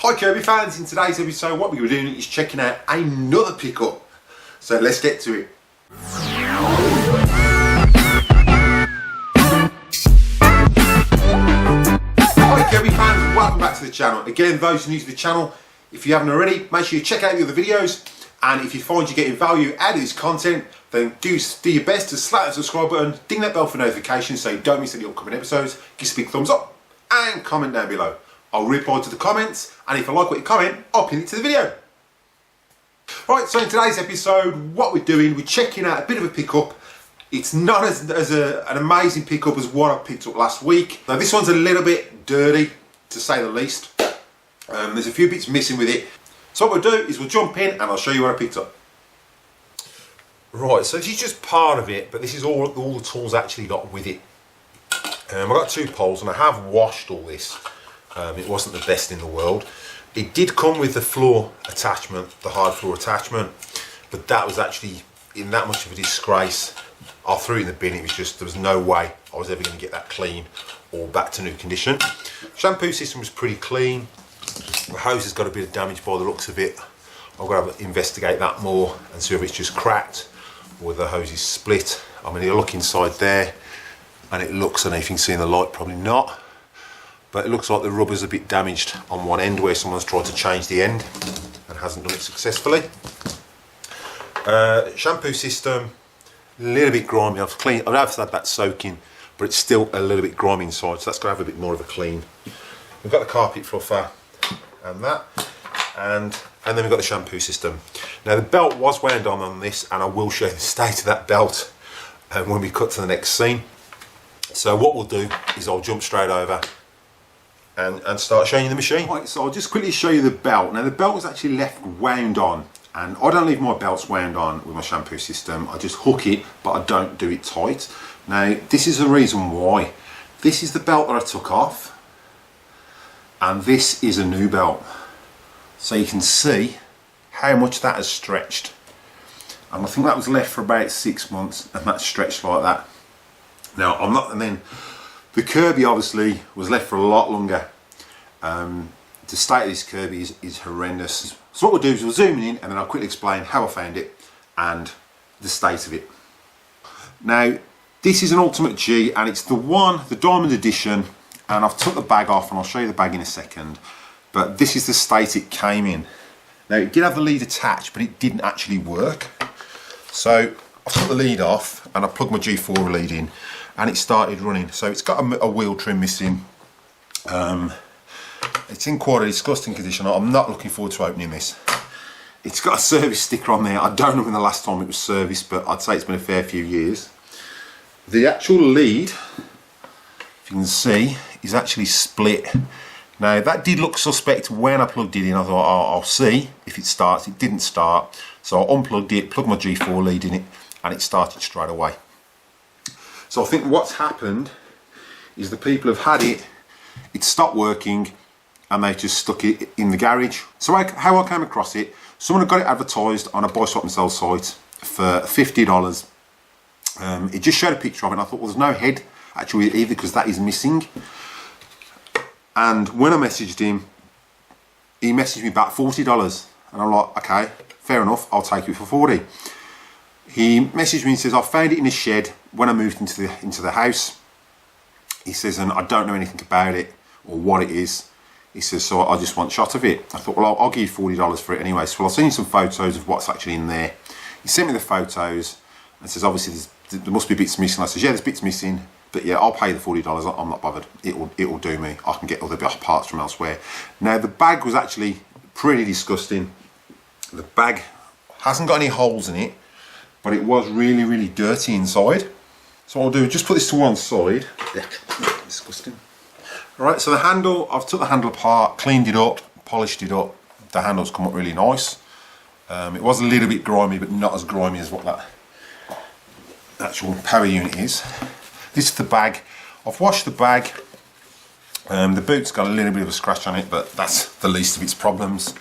Hi Kirby fans, in today's episode what we're going to be doing is checking out another pickup. So let's get to it. Hi Kirby fans, welcome back to the channel. Again, those who are new to the channel, if you haven't already, make sure you check out the other videos. And if you find you're getting value out of this content, then do your best to slap the subscribe button, ding that bell for notifications so you don't miss any upcoming episodes. Give us a big thumbs up and comment down below. I'll reply to the comments, and if I like what you comment, I'll pin it to the video. Right, so in today's episode, what we're doing, we're checking out a bit of a pickup. It's not an amazing pickup as what I picked up last week. Now this one's a little bit dirty, to say the least. There's a few bits missing with it. So what we'll do is we'll jump in and I'll show you what I picked up. Right, so this is just part of it, but this is all the tools I actually got with it. I've got two poles and I have washed all this. It wasn't the best in the world. It did come with the floor attachment, the hard floor attachment, but that was actually in that much of a disgrace. I threw it in the bin. It was just, there was no way I was ever going to get that clean or back to new condition. Shampoo system was pretty clean. The hose has got a bit of damage by the looks of it. I've got to investigate that more and see if it's just cracked or the hose is split. I mean, you look inside there and it looks, I don't know if you can see in the light, probably not. But it looks like the rubber's a bit damaged on one end where someone's tried to change the end and hasn't done it successfully. Shampoo system, a little bit grimy. I've had that soaking, but it's still a little bit grimy inside, so that's going to have a bit more of a clean. We've got the carpet fluffer and that, and then we've got the shampoo system. Now the belt was wound on this, and I will show you the state of that belt when we cut to the next scene. So what we'll do is I'll jump straight over and start showing you the machine. Right, so I'll just quickly show you the belt. Now the belt was actually left wound on, and I don't leave my belts wound on with my shampoo system. I just hook it, but I don't do it tight. Now this is the reason why. This is the belt that I took off, and this is a new belt. So you can see how much that has stretched. And I think that was left for about 6 months, and that's stretched like that. Now I'm not, and then the Kirby obviously was left for a lot longer. The state of this Kirby is horrendous. So what we'll do is we'll zoom in and then I'll quickly explain how I found it and the state of it. Now this is an Ultimate G and it's the Diamond Edition, and I've took the bag off and I'll show you the bag in a second. But this is the state it came in. Now it did have the lead attached, but it didn't actually work. So I took the lead off and I plugged my G4 lead in, and it started running. So it's got a wheel trim missing. It's in quite a disgusting condition. I'm not looking forward to opening this. It's got a service sticker on there. I don't know when the last time it was serviced, but I'd say it's been a fair few years. The actual lead, if you can see, is actually split. Now that did look suspect when I plugged it in. I thought, oh, I'll see if it starts. It didn't start. So I unplugged it, plugged my G4 lead in it, and it started straight away. So I think what's happened is the people have had it, it stopped working, and they just stuck it in the garage. So how I came across it, someone had got it advertised on a buy swap and sell site for $50. It just showed a picture of it, and I thought, well, there's no head actually either, because that is missing. And when I messaged him, he messaged me back $40, and I'm like, okay, fair enough, I'll take it for 40. He messaged me and says, I found it in a shed when I moved into the house. He says, and I don't know anything about it or what it is. He says, so I just want a shot of it. I thought, well, I'll give you $40 for it anyway. So I'll send you some photos of what's actually in there. He sent me the photos and says, obviously there must be bits missing. I says, yeah, there's bits missing, but yeah, I'll pay the $40. I'm not bothered. It will do me. I can get other parts from elsewhere. Now the bag was actually pretty disgusting. The bag hasn't got any holes in it, but it was really, really dirty inside. So what I'll do is just put this to one side. Yeah, disgusting. Alright, so the handle, I've took the handle apart, cleaned it up, polished it up. The handle's come up really nice. It was a little bit grimy, but not as grimy as what that actual power unit is. This is the bag. I've washed the bag. The boot's got a little bit of a scratch on it, but that's the least of its problems.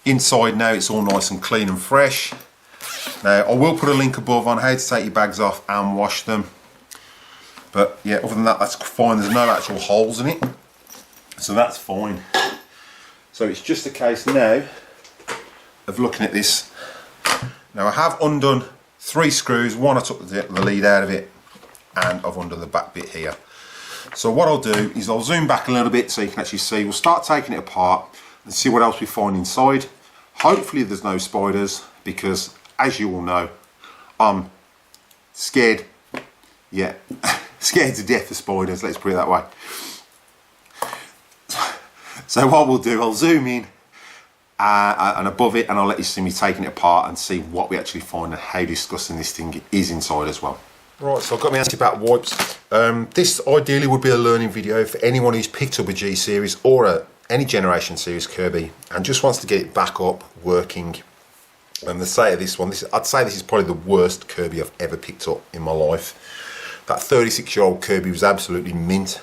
Inside now it's all nice and clean and fresh. Now I will put a link above on how to take your bags off and wash them. But yeah, other than that, that's fine. There's no actual holes in it, so that's fine. So it's just a case now of looking at this. Now I have undone 3 screws, one I took the lead out of it, and I've undone the back bit here. So what I'll do is I'll zoom back a little bit so you can actually see. We'll start taking it apart and see what else we find inside. Hopefully there's no spiders, because as you all know, I'm scared, yeah, scared to death of spiders, let's put it that way. So what we'll do, I'll zoom in and above it, and I'll let you see me taking it apart and see what we actually find and how disgusting this thing is inside as well. Right, so I've got my anti-bat wipes. This ideally would be a learning video for anyone who's picked up a G series or any generation series Kirby and just wants to get it back up working. And the say of this one, I'd say this is probably the worst Kirby I've ever picked up in my life. That 36-year-old Kirby was absolutely mint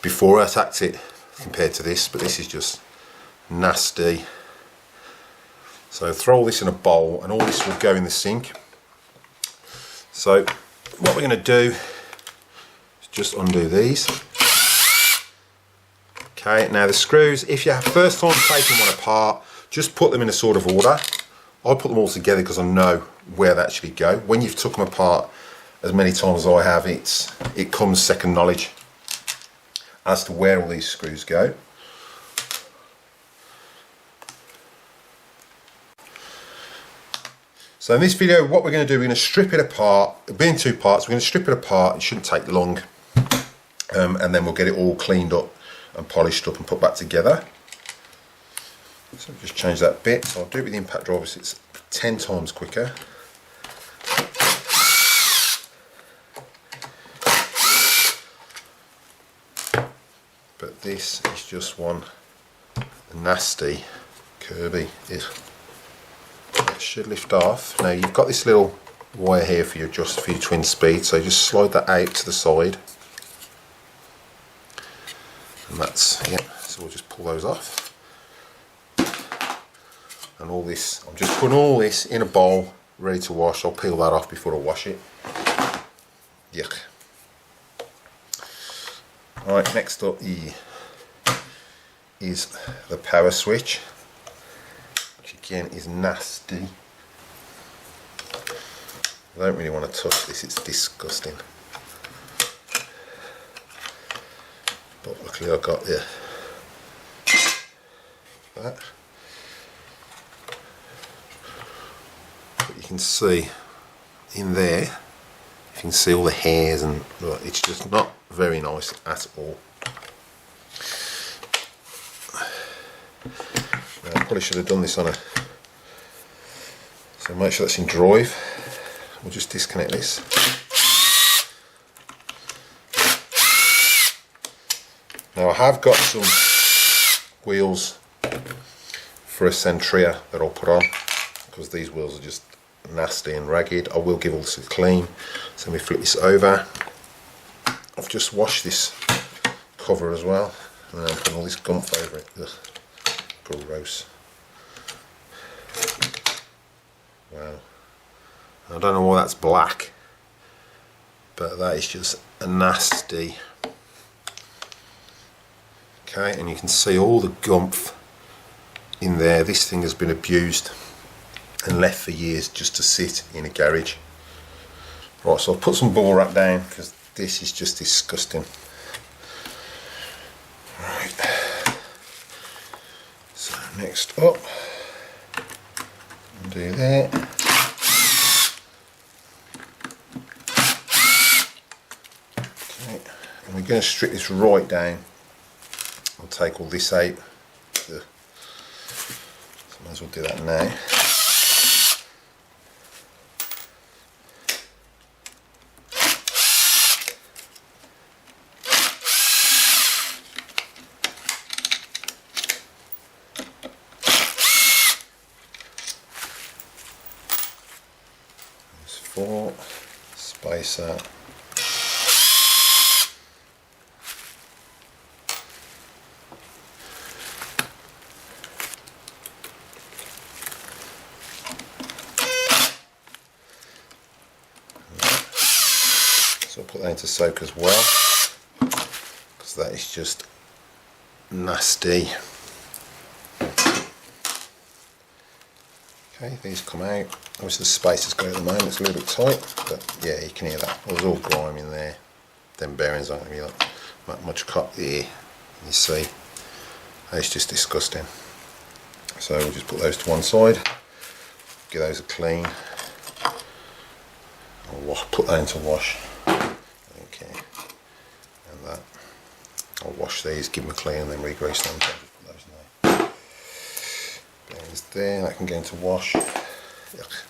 before I attacked it compared to this, but this is just nasty. So throw all this in a bowl and all this will go in the sink. So what we're going to do is just undo these. Okay, now the screws, if you have first time taking one apart, just put them in a sort of order. I put them all together because I know where they actually go. When you've took them apart as many times as I have, it comes second knowledge as to where all these screws go. So in this video, what we're going to do, we're going to strip it apart. It'll be in 2 parts. We're going to strip it apart. It shouldn't take long, and then we'll get it all cleaned up and polished up and put back together. So just change that bit. So I'll do it with the impact driver, so it's 10 times quicker. But this is just one nasty Kirby. It should lift off. Now you've got this little wire here for your twin speed, so just slide that out to the side. And that's, yeah, so we'll just pull those off. And all this, I'm just putting all this in a bowl ready to wash. I'll peel that off before I wash it. Yuck. Right, next up is the power switch, which again is nasty. I don't really want to touch this, it's disgusting. But luckily I got that. But you can see in there, you can see all the hairs, and look, it's just not very nice at all. Now, I probably should have done this on a, so make sure that's in drive. We'll just disconnect this. Now I have got some wheels for a Centria that I'll put on, because these wheels are just nasty and ragged. I will give all this a clean. So let me flip this over. I've just washed this cover as well, and I'm putting all this gump over it. Ugh, gross. Wow. I don't know why that's black, but that is just a nasty. Okay, and you can see all the gumph in there. This thing has been abused and left for years just to sit in a garage. Right, so I'll put some bubble wrap down because this is just disgusting. Right. So next up, undo that. Okay, and we're going to strip this right down. I'll take all this out. So might as well do that now. There's 4 spacer. So I'll put that into soak as well, because that is just nasty. Okay, these come out. Obviously the space has got at the moment, it's a little bit tight, but yeah, you can hear that. Well, there's all grime in there. Them bearings aren't going to be like much cut there. You see, it's just disgusting. So we'll just put those to one side, give those a clean. I'll put that into wash. Okay, and that. I'll wash these, give them a clean, and then re-grease them. So put those in there. Bearings there, that can go into wash. Yuck.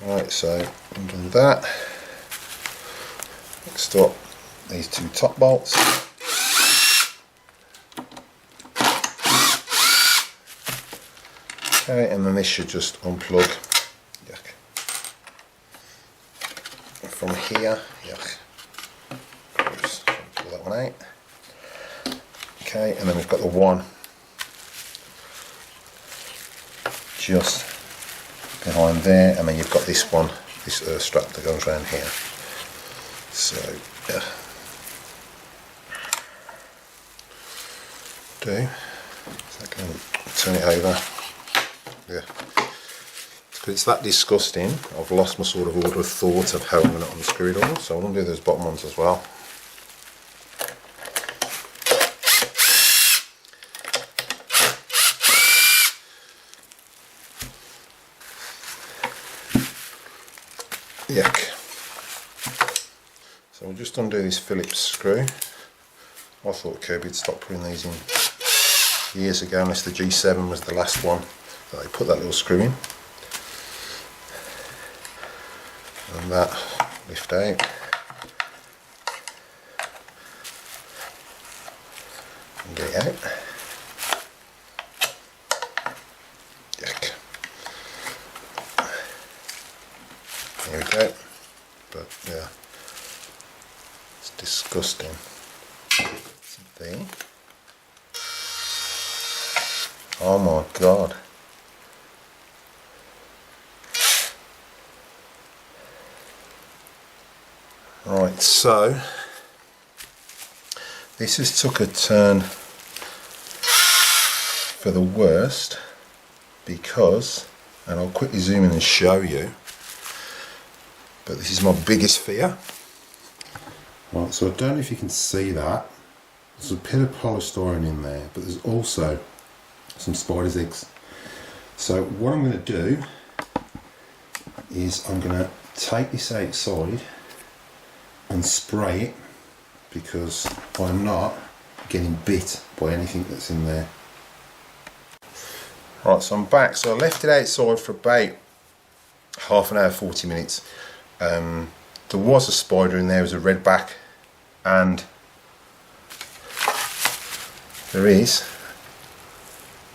Right, so I'm done that. Next up, these two top bolts. Okay, and then this should just unplug. Yuck. From here, yuck. Oops, pull that one out. Okay, and then we've got the one just behind there, and then you've got this one, this strap that goes around here. So, yeah. So I can turn it over. Yeah. Because it's that disgusting, I've lost my sort of order of thought of how I'm going to unscrew it all, so I'll undo those bottom ones as well. Yuck. So we'll just undo this Phillips screw. I thought Kirby had stopped putting these in years ago, unless the G7 was the last one that they put that little screw in. And that lift out. And get it out. Yuck. There we go. But yeah, it's disgusting. There. Oh my god. Right, so this has took a turn for the worst because, and I'll quickly zoom in and show you, but this is my biggest fear. Right, so I don't know if you can see that. There's a bit of polystyrene in there, but there's also some spider's eggs. So what I'm going to do is I'm going to take this outside and spray it, because I'm not getting bit by anything that's in there. Right, so I'm back. So I left it outside for about half an hour, 40 minutes. There was a spider in there, it was a redback, and there is,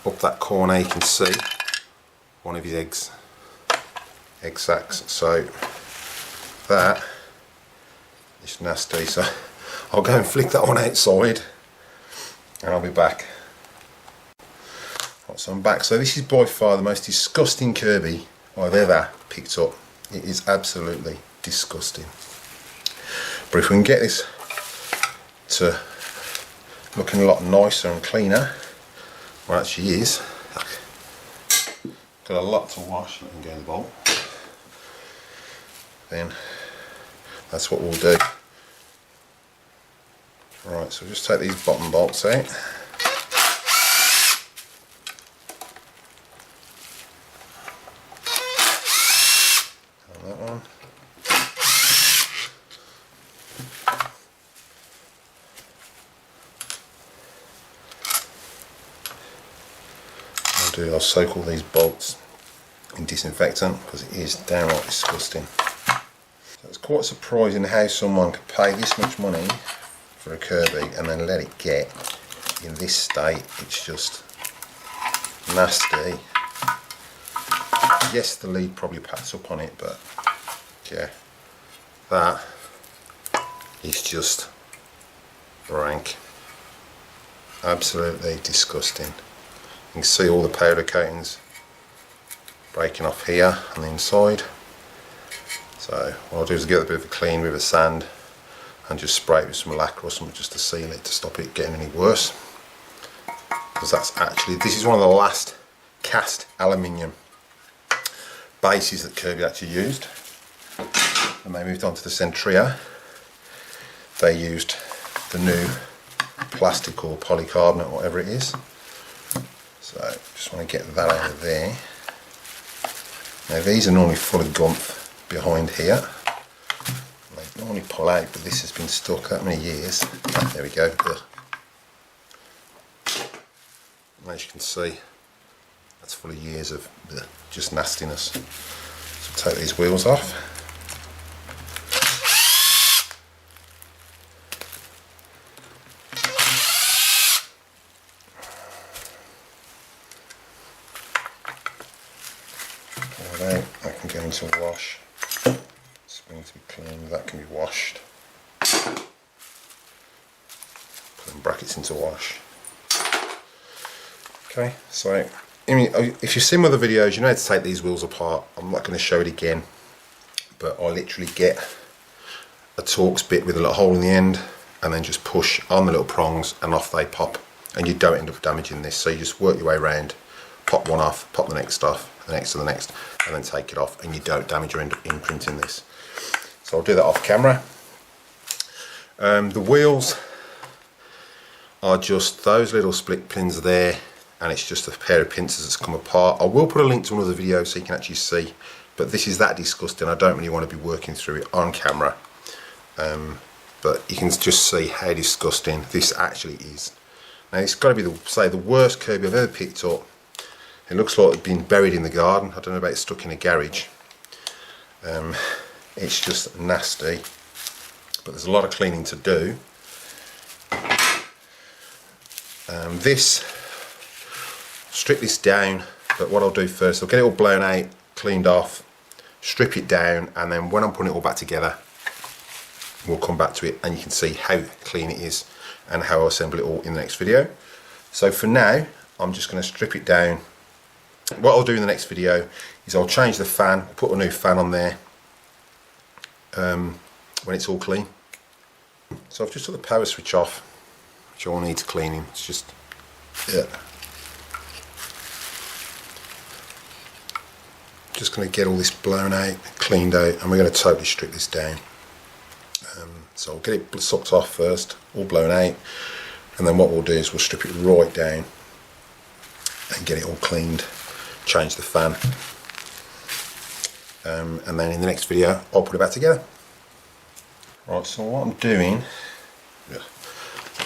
up that corner you can see one of his egg sacs. So that is nasty, so I'll go and flick that one outside and I'll be back. Right, so I'm back. So this is by far the most disgusting Kirby I've ever picked up. It is absolutely disgusting. But if we can get this to looking a lot nicer and cleaner, well, it actually is. Got a lot to wash. Let me go in the bowl. Then that's what we'll do. Right, so we'll just take these bottom bolts out. And that one. I'll soak all these bolts in disinfectant because it is downright disgusting. So it's quite surprising how someone could pay this much money for a Kirby and then let it get in this state. It's just nasty. Yes, the lead probably packs up on it, but yeah, that is just rank. Absolutely disgusting. You can see all the powder coatings breaking off here on the inside. So what I'll do is give it a bit of a clean with a sand and just spray it with some lacquer or something just to seal it, to stop it getting any worse. Because that's actually, this is one of the last cast aluminium bases that Kirby actually used. When they moved on to the Centria, they used the new plastic or polycarbonate, whatever it is. So just want to get that out of there. Now these are normally full of gumph behind here. They normally pull out, but this has been stuck that many years. Oh, there we go. Ugh. And as you can see, that's full of years of just nastiness. So take these wheels off. That can go into a wash. Spring to be cleaned, that can be washed. Put them brackets into wash. Okay, so I mean, if you've seen other videos, you know how to take these wheels apart. I'm not going to show it again, but I literally get a Torx bit with a little hole in the end and then just push on the little prongs and off they pop, and you don't end up damaging this. So you just work your way around, pop one off, pop the next off, the next to the next, and then take it off, and you don't damage or end up imprinting this. So I'll do that off camera. The wheels are just those little split pins there, and it's just a pair of pincers that's come apart. I will put a link to another video so you can actually see, but this is that disgusting. I don't really want to be working through it on camera, but you can just see how disgusting this actually is. Now it's got to be the worst Kirby I've ever picked up. It looks like it's been buried in the garden. I don't know about it stuck in a garage. It's just nasty, but there's a lot of cleaning to do. Strip this down, but what I'll do first, I'll get it all blown out, cleaned off, strip it down, and then when I'm putting it all back together, we'll come back to it and you can see how clean it is and how I'll assemble it all in the next video. So for now, I'm just going to strip it down. What I'll do in the next video is I'll change the fan, put a new fan on there when it's all clean. So I've just took the power switch off, which all needs cleaning. It's just, yeah. Just going to get all this blown out, cleaned out, and we're going to totally strip this down. So I'll get it sucked off first, all blown out, and then what we'll do is we'll strip it right down and get it all cleaned, change the fan, and then in the next video I'll put it back together. Right, so what I'm doing,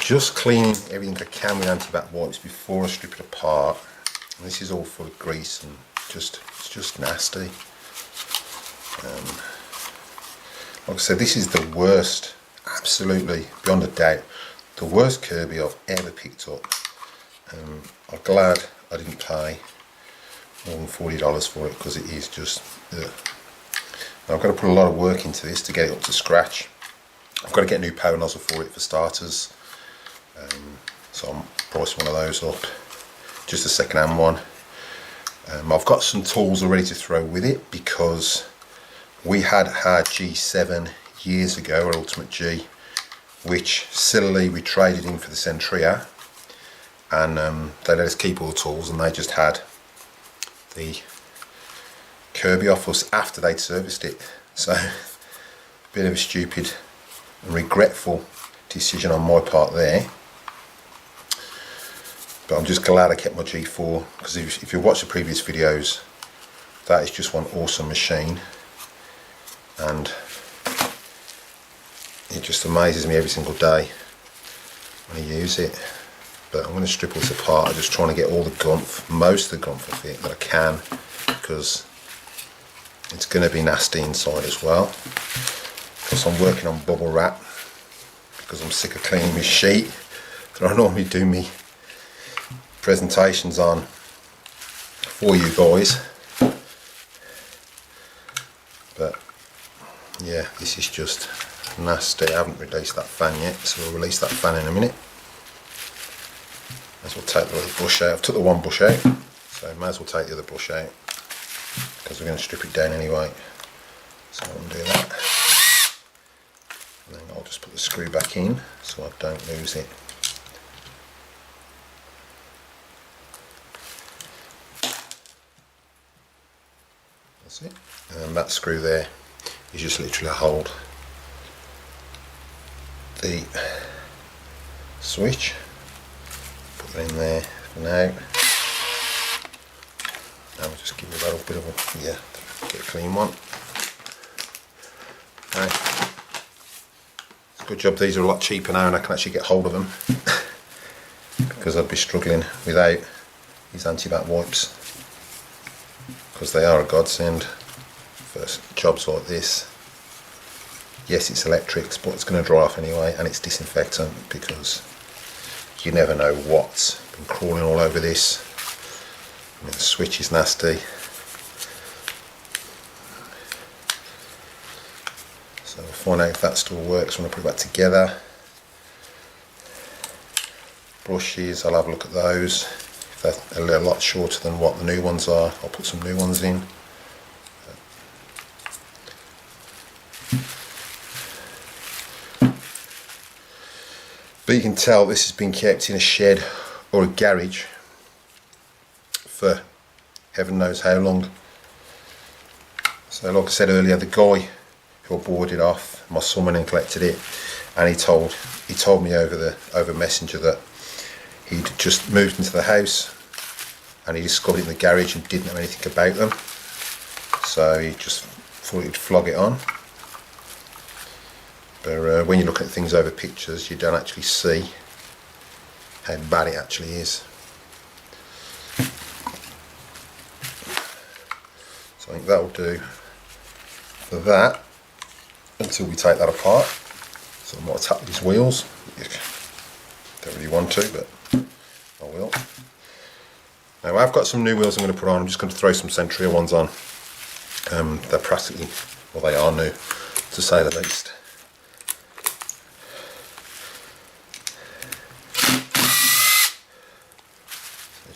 just cleaning everything I can with anti-bac wipes before I strip it apart. And this is all full of grease and it's just nasty. Like I said, this is the worst, absolutely beyond a doubt, the worst Kirby I've ever picked up. I'm glad I didn't pay more than $40 for it, because it is just ugh. Now I've got to put a lot of work into this to get it up to scratch. I've got to get a new power nozzle for it for starters, so I'm pricing one of those up, just a second hand one. I've got some tools already to throw with it, because we had our G7 years ago, our Ultimate G, which silly we traded in for the Centria, and they let us keep all the tools, and they just had the Kirby off us after they'd serviced it. So a bit of a stupid and regretful decision on my part there, but I'm just glad I kept my G4, because if you watch the previous videos, that is just one awesome machine, and it just amazes me every single day when I use it. But I'm going to strip all this apart. I'm just trying to get all the gumph, most of the gumph of it that I can, because it's going to be nasty inside as well. Plus I'm working on bubble wrap, because I'm sick of cleaning my sheet that I normally do me presentations on for you guys. But yeah, this is just nasty. I haven't released that fan yet, so we'll release that fan in a minute. Might as well take the little bush out. I've took the one bush out, so I might as well take the other bush out, because we're going to strip it down anyway. So I'm going to do that, and then I'll just put the screw back in so I don't lose it. That's it. And that screw there is just literally to hold the switch. Put that in there for now. Now we'll just give it a bit of a, yeah, get a clean one. Okay. It's a good job these are a lot cheaper now and I can actually get hold of them because I'd be struggling without these anti-bac wipes, because they are a godsend for jobs like this. Yes, it's electrics, but it's going to dry off anyway, and it's disinfectant because you never know what's been crawling all over this. I mean, the switch is nasty. So we'll find out if that still works when I put it back together. Brushes, I'll have a look at those. If they're a lot shorter than what the new ones are, I'll put some new ones in. But you can tell this has been kept in a shed or a garage for heaven knows how long. So like I said earlier, the guy who I bought it off, my son went and collected it, and he told me over Messenger that he'd just moved into the house and he discovered it in the garage and didn't know anything about them, so he just thought he'd flog it on. But when you look at things over pictures, you don't actually see how bad it actually is. So I think that'll do for that until we take that apart. So I might tap these wheels. Don't really want to, but I will. Now I've got some new wheels I'm going to put on. I'm just going to throw some Centria ones on. They're practically, well, they are new, to say the least.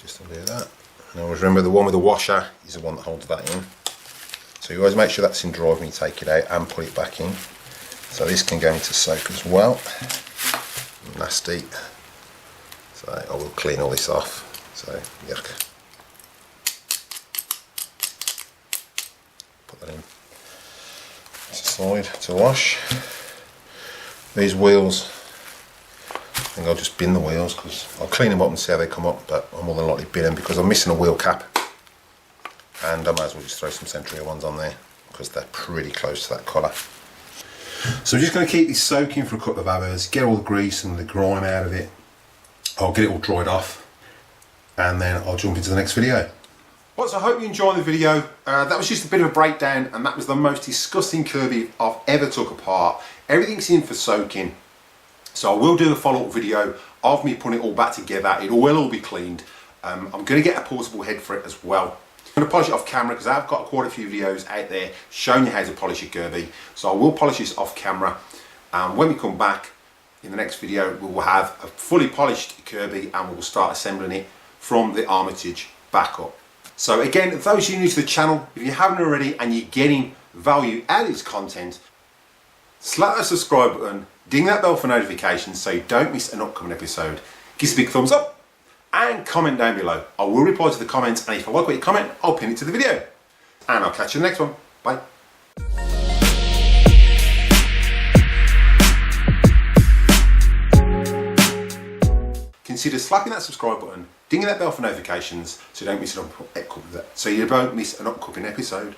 Just undo that. And always remember the one with the washer is the one that holds that in. So you always make sure that's in dry when you take it out and put it back in. So this can go into soak as well. Nasty. So I will clean all this off. So yuck. Put that in to side to wash. These wheels, I think I'll just bin the wheels because I'll clean them up and see how they come up, but I'll more than likely bin them because I'm missing a wheel cap, and I might as well just throw some Centria ones on there because they're pretty close to that colour. So I'm just going to keep this soaking for a couple of hours, get all the grease and the grime out of it. I'll get it all dried off and then I'll jump into the next video. Well, so I hope you enjoyed the video. That was just a bit of a breakdown, and that was the most disgusting Kirby I've ever took apart. Everything's in for soaking. So I will do a follow-up video of me putting it all back together. It will all be cleaned. I'm going to get a portable head for it as well. I'm going to polish it off camera because I've got quite a few videos out there showing you how to polish a Kirby. So I will polish this off camera, and when we come back in the next video we will have a fully polished Kirby and we will start assembling it from the armitage back up. So again, those of you new to the channel, if you haven't already and you're getting value out of this content, slap that subscribe button, ding that bell for notifications so you don't miss an upcoming episode. Give us a big thumbs up and comment down below. I will reply to the comments, and if I like what you comment, I'll pin it to the video. And I'll catch you in the next one. Bye. Consider slapping that subscribe button, dinging that bell for notifications so you don't miss an upcoming episode.